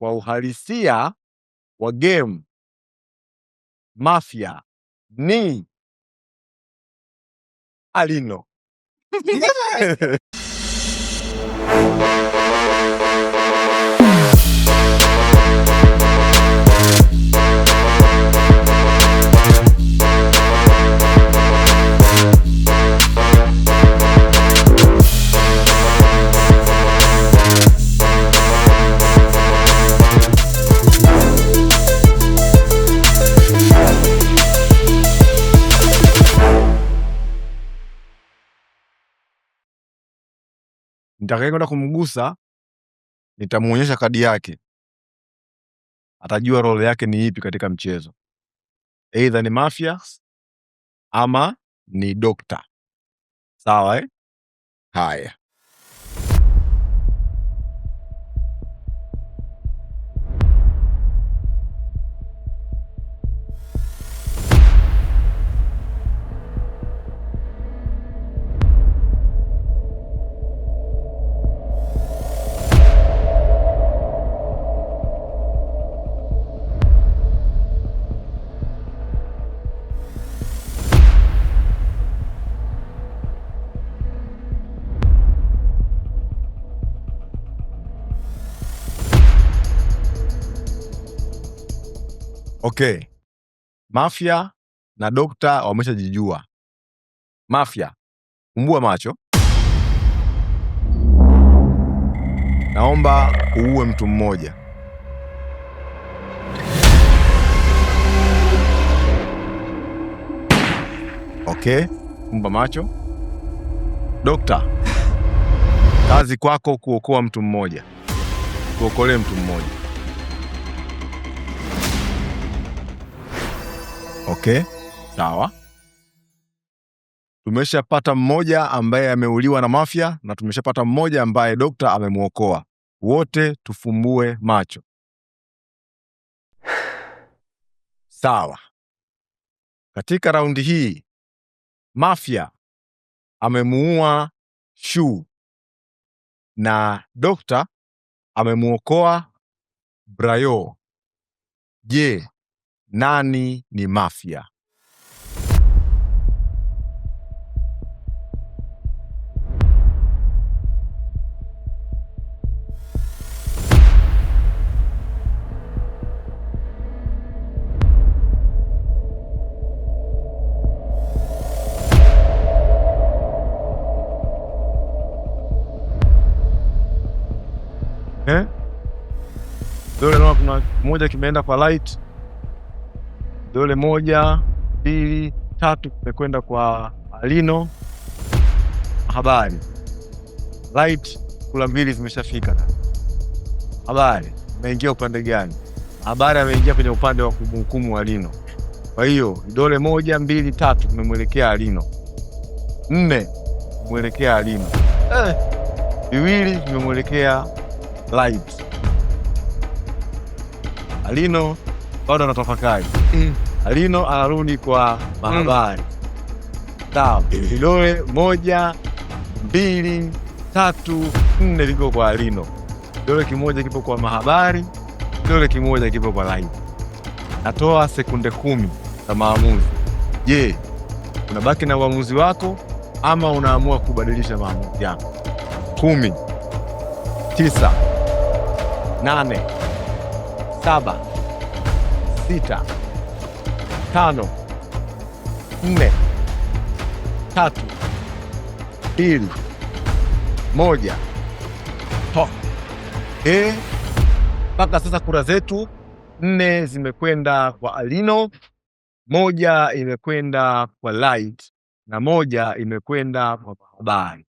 kwa uhalisia wa game Mafia ni Alino. Nitakayekwenda kumgusa nitamuonyesha kadi yake, atajua role yake ni ipi katika mchezo, either ni Mafia ama ni Doctor. Sawa Haya. Okay. Mafia na Doctor wameshajijua. Mafia, fumbua macho. Naomba uue mtu mmoja. Okay, fumba macho. Doctor, kazi kwako kuokoa mtu mmoja. Tuokolee mtu mmoja. Okay, sawa. Tumeshapata mmoja ambaye ameuliwa na Mafia na tumeshapata mmoja ambaye Doctor amemuokoa. Wote tufumbue macho. Sawa. Katika raundi hii Mafia amemuua Shu na Doctor amemuokoa Brayo. Je, nani ni Mafia? Dole naona kuna moja kimeenda kwa Light. Dole 1, 2, 3 kimekwenda kwa Alino. Habari. Light kula 2 zimeshafika. Habari. Ameingia upande gani? Habari ameingia kwenye upande wa kumhukumu Alino. Kwa hiyo dole 1, 2, 3 tumemwelekea Alino. 4 tumemwelekea Alino. 2 tumemwelekea Light. Alino bado anatafakari. Alino anarudi kwa Mahabari. Sawa. Vidole 1, 2, 3, 4 viko kwa Alino. Kidole kimoja kipo kwa Mahabari, kidole kimoja kipo kwa Light. Natoa sekunde 10 za maamuzi. Je, unabaki na uamuzi wako ama unaamua kubadilisha maamuzi yako? 10, 9, 8, 7, 6, 5, 4, 3, 2, 1. Mpaka sasa kura zetu 4 zimekwenda kwa Alino, 1 imekwenda kwa Light na 1 imekwenda kwa Mahabari.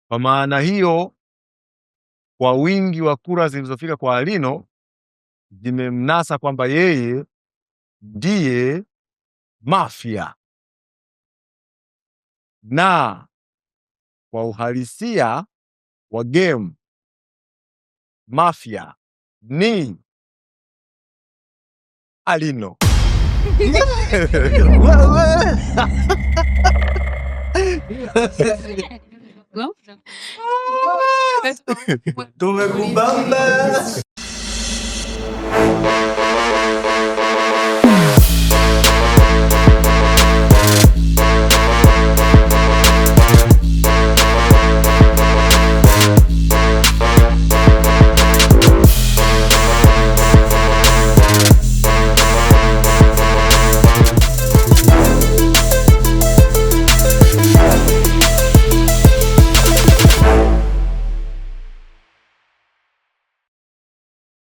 Kwa maana hiyo, kwa wingi wa kura zilizofika kwa Alino zimemnasa kwamba yeye ndiye Mafia, na kwa uhalisia wa game Mafia ni Alino. Tumekubamba.